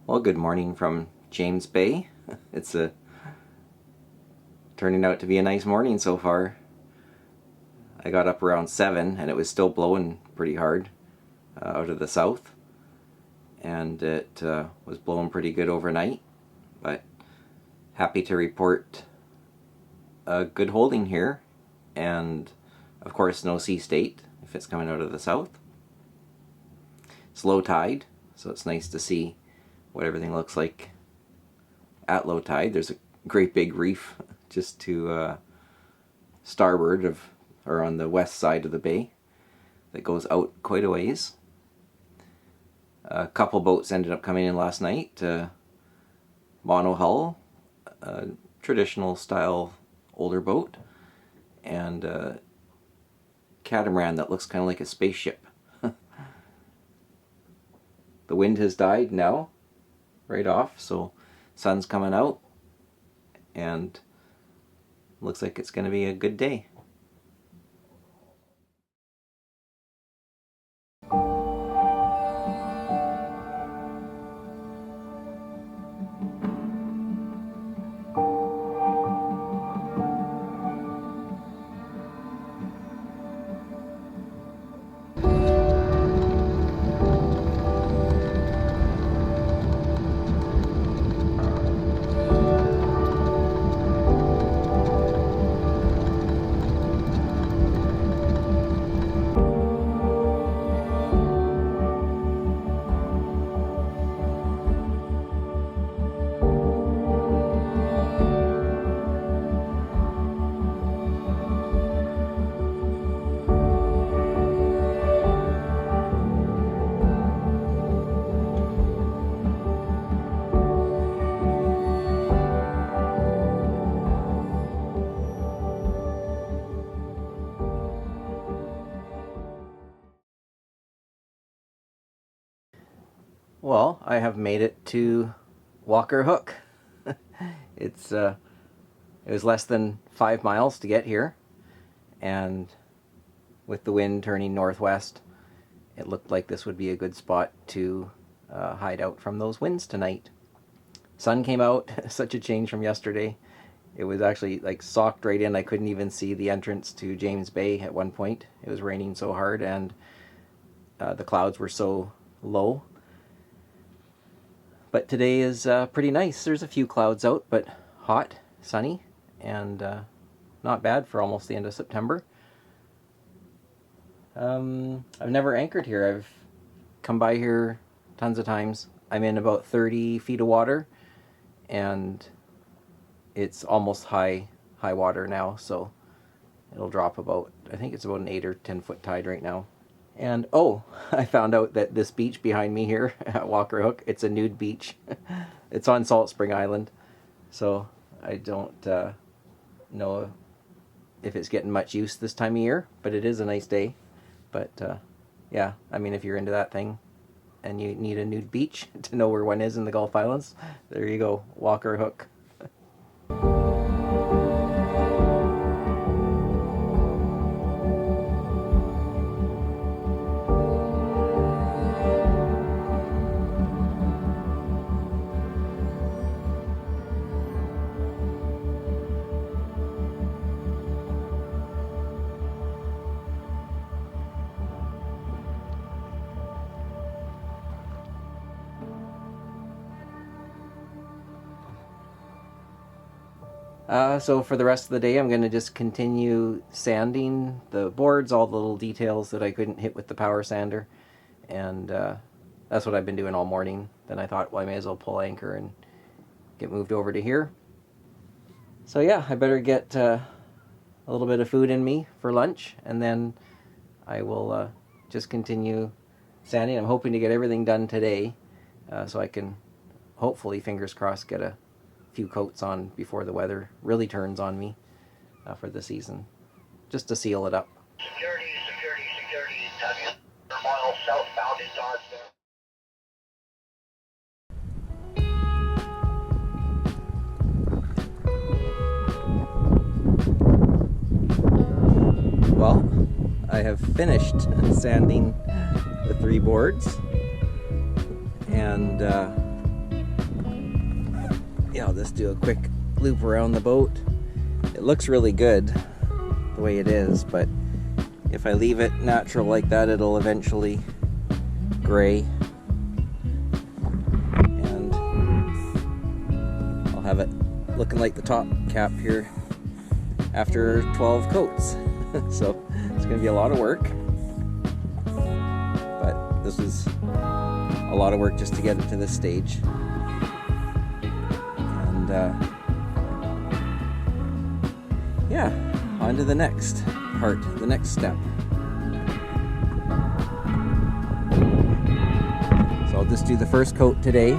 Well, good morning from James Bay. It's turning out to be a nice morning so far. I got up around 7 and it was still blowing pretty hard out of the south, and it was blowing pretty good overnight, but happy to report a good holding here, and of course no sea state if it's coming out of the south. It's low tide, so it's nice to see what everything looks like at low tide. There's a great big reef just to starboard of, or on the west side of the bay, that goes out quite a ways. A couple boats ended up coming in last night. Mono hull, a traditional style older boat, and a catamaran that looks kind of like a spaceship. The wind has died now, right off, so sun's coming out, and looks like it's going to be a good day. Well, I have made it to Walker Hook. It was less than 5 miles to get here, and with the wind turning northwest, it looked like this would be a good spot to hide out from those winds tonight. Sun came out, such a change from yesterday. It was actually like socked right in. I couldn't even see the entrance to James Bay at one point. It was raining so hard, and the clouds were so low. But today is pretty nice. There's a few clouds out, but hot, sunny, and not bad for almost the end of September. I've never anchored here. I've come by here tons of times. I'm in about 30 feet of water, and it's almost high water now, so it'll drop about, I think it's about an 8 or 10 foot tide right now. And oh, I found out that this beach behind me here at Walker Hook, it's a nude beach. It's on Salt Spring Island, so I don't know if it's getting much use this time of year, but it is a nice day. But yeah, I mean, if you're into that thing and you need a nude beach to know where one is in the Gulf Islands, there you go, Walker Hook. So for the rest of the day, I'm going to just continue sanding the boards, all the little details that I couldn't hit with the power sander, and that's what I've been doing all morning. Then I thought, well, I may as well pull anchor and get moved over to here. So yeah, I better get a little bit of food in me for lunch, and then I will just continue sanding. I'm hoping to get everything done today, so I can hopefully, fingers crossed, get a few coats on before the weather really turns on me for the season, just to seal it up. Security, turmoil southbound in Dodge. Well, I have finished sanding the 3 boards, and Yeah, I'll just do a quick loop around the boat. It looks really good the way it is, but if I leave it natural like that, it'll eventually gray, and I'll have it looking like the top cap here after 12 coats. So it's going to be a lot of work, but this is a lot of work just to get it to this stage. And yeah, on to the next part, the next step. So I'll just do the first coat today.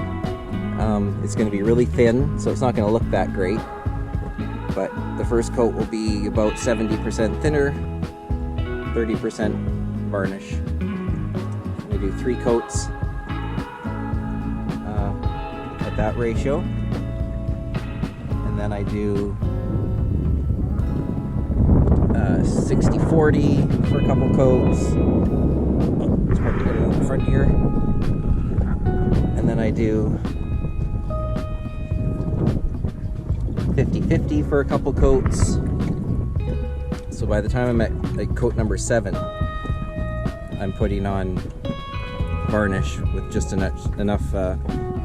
It's going to be really thin, so it's not going to look that great, but the first coat will be about 70% thinner, 30% varnish. I'm going to do 3 coats at that ratio, and then I do 60-40 for a couple coats. Oh, it's hard to get it on the front here. And then I do 50-50 for a couple coats. So by the time I'm at like coat number 7, I'm putting on varnish with just enough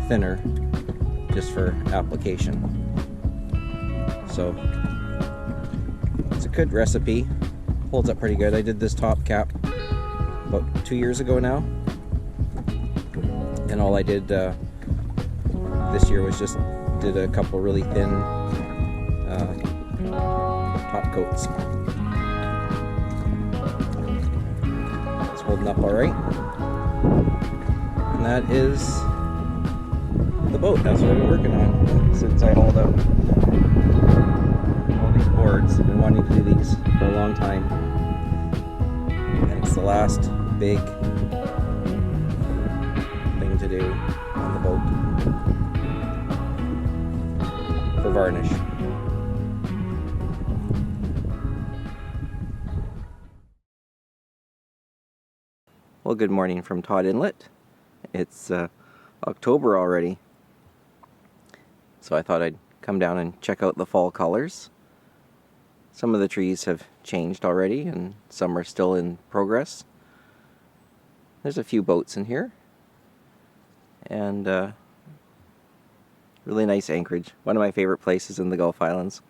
thinner just for application. So it's a good recipe, holds up pretty good. I did this top cap about 2 years ago now, and all I did this year was just did a couple really thin top coats. It's holding up all right, and that is the boat. That's what I've been working on since I hauled out all these boards. I've been wanting to do these for a long time, and it's the last big thing to do on the boat for varnish. Well, good morning from Tod Inlet. It's October already, so I thought I'd come down and check out the fall colors. Some of the trees have changed already, and some are still in progress. There's a few boats in here, and really nice anchorage. One of my favorite places in the Gulf Islands.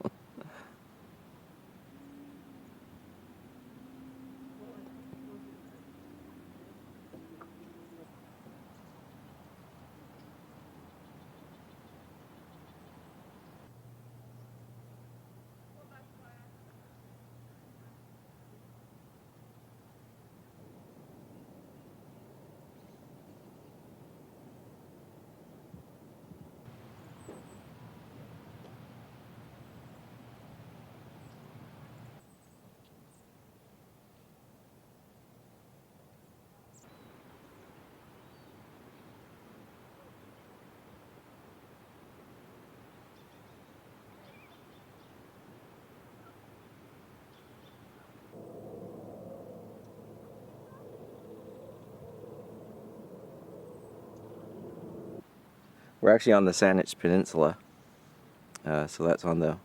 We're actually on the Saanich Peninsula, so that's on the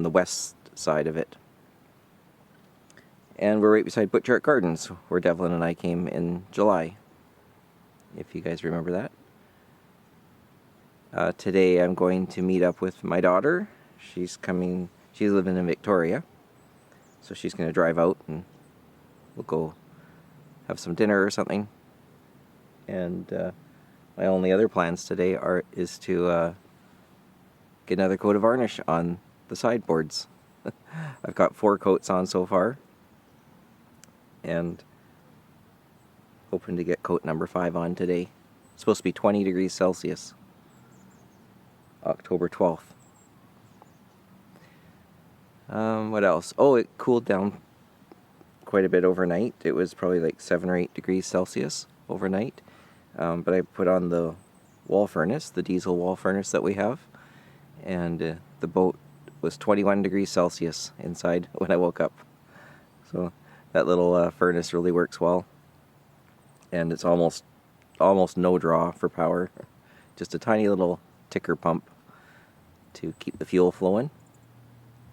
west side of it. And we're right beside Butchart Gardens, where Devlin and I came in July, if you guys remember that. Today I'm going to meet up with my daughter. She's living in Victoria, so she's going to drive out and we'll go have some dinner or something. And my only other plans today is to get another coat of varnish on the sideboards. I've got 4 coats on so far, and hoping to get coat number 5 on today. It's supposed to be 20 degrees Celsius, October 12th. What else? Oh, it cooled down quite a bit overnight. It was probably like 7 or 8 degrees Celsius overnight. But I put on the wall furnace, the diesel wall furnace that we have, and the boat was 21 degrees Celsius inside when I woke up. So that little furnace really works well, and it's almost no draw for power, just a tiny little ticker pump to keep the fuel flowing.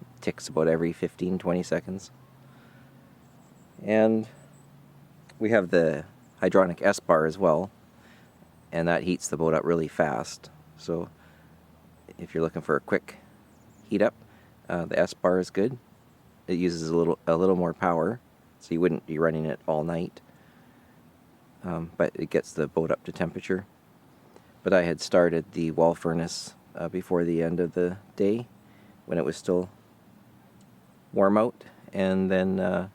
It ticks about every 15-20 seconds. And we have the hydronic S-bar as well, and that heats the boat up really fast. So if you're looking for a quick heat up, the S-bar is good. It uses a little more power, so you wouldn't be running it all night, but it gets the boat up to temperature. But I had started the wall furnace before the end of the day when it was still warm out, and then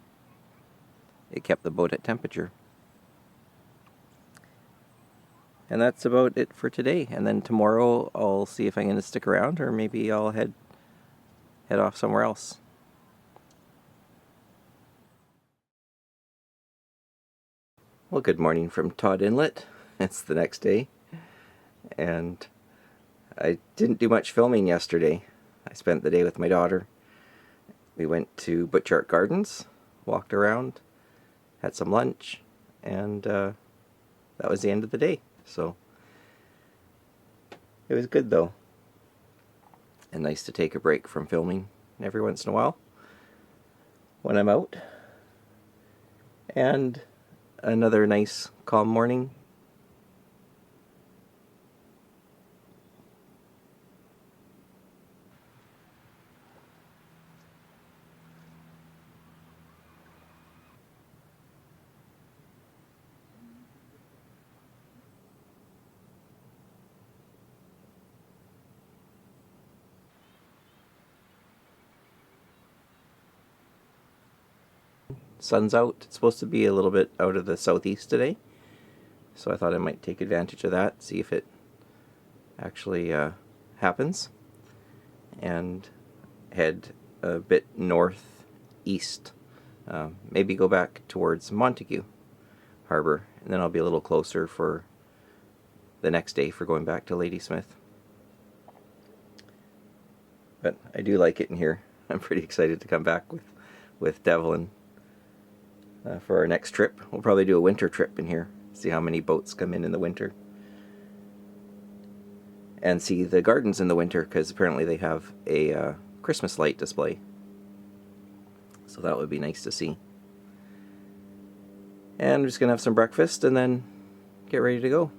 it kept the boat at temperature. And that's about it for today. And then tomorrow I'll see if I'm going to stick around, or maybe I'll head off somewhere else. Well, good morning from Tod Inlet. It's the next day. And I didn't do much filming yesterday. I spent the day with my daughter. We went to Butchart Gardens, walked around, had some lunch, and that was the end of the day. So it was good though, and nice to take a break from filming every once in a while when I'm out. And another nice calm morning. Sun's out. It's supposed to be a little bit out of the southeast today, so I thought I might take advantage of that, see if it actually happens, and head a bit northeast. Maybe go back towards Montague Harbour, and then I'll be a little closer for the next day for going back to Ladysmith. But I do like it in here. I'm pretty excited to come back with Devlin. For our next trip. We'll probably do a winter trip in here, see how many boats come in the winter, and see the gardens in the winter, because apparently they have a Christmas light display, so that would be nice to see. And I'm just gonna have some breakfast and then get ready to go.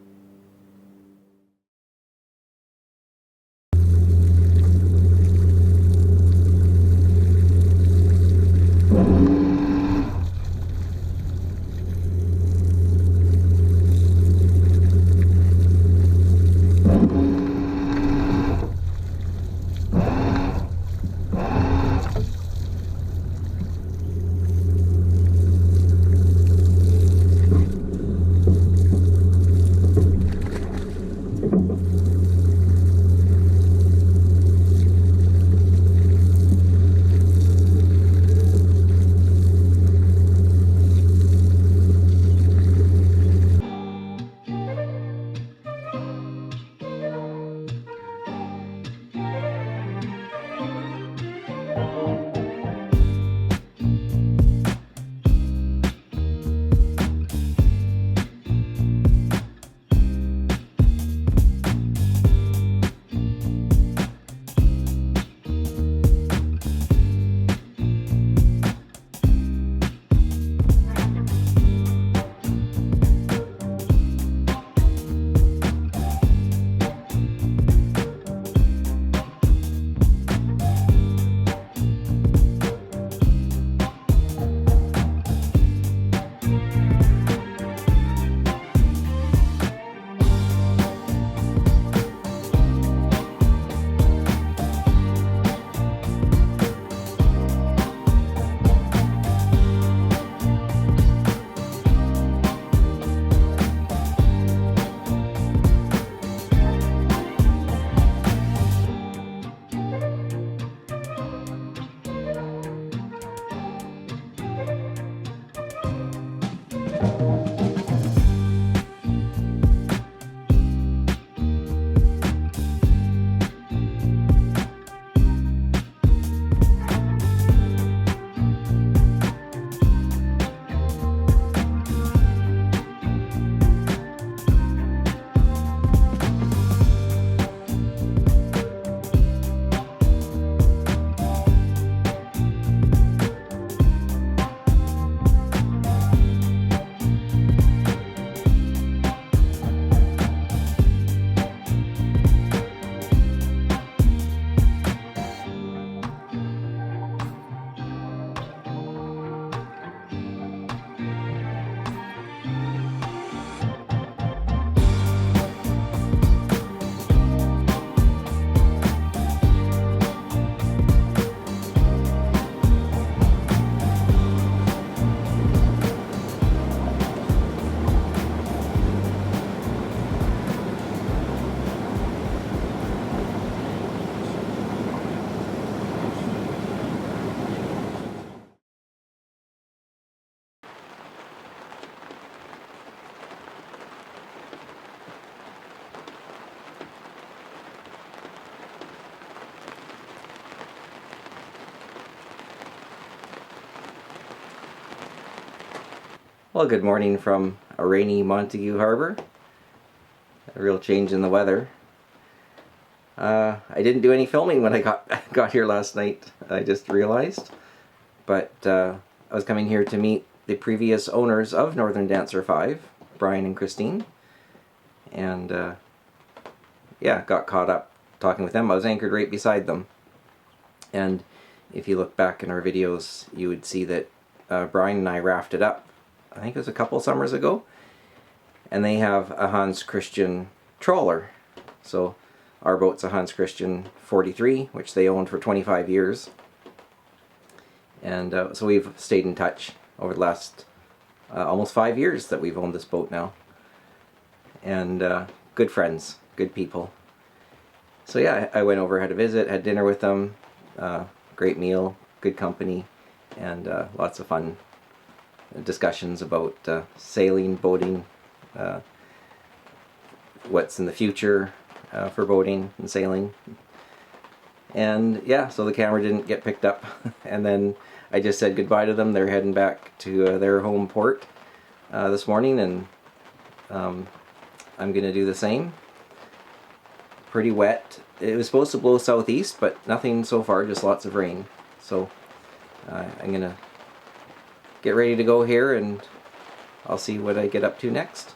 Well, good morning from a rainy Montague Harbour. A real change in the weather. I didn't do any filming when I got here last night, I just realized. But I was coming here to meet the previous owners of Northern Dancer 5, Brian and Christine. And yeah, got caught up talking with them. I was anchored right beside them. And if you look back in our videos, you would see that Brian and I rafted up, I think it was a couple summers ago, and they have a Hans Christian trawler. So our boat's a Hans Christian 43, which they owned for 25 years. And so we've stayed in touch over the last almost 5 years that we've owned this boat now. And good friends, good people. So yeah, I went over, had a visit, had dinner with them. Great meal, good company, and lots of fun discussions about sailing, boating, what's in the future for boating and sailing. And yeah, so the camera didn't get picked up. And then I just said goodbye to them. They're heading back to their home port this morning, and I'm going to do the same. Pretty wet. It was supposed to blow southeast, but nothing so far, just lots of rain. So I'm going to get ready to go here, and I'll see what I get up to next.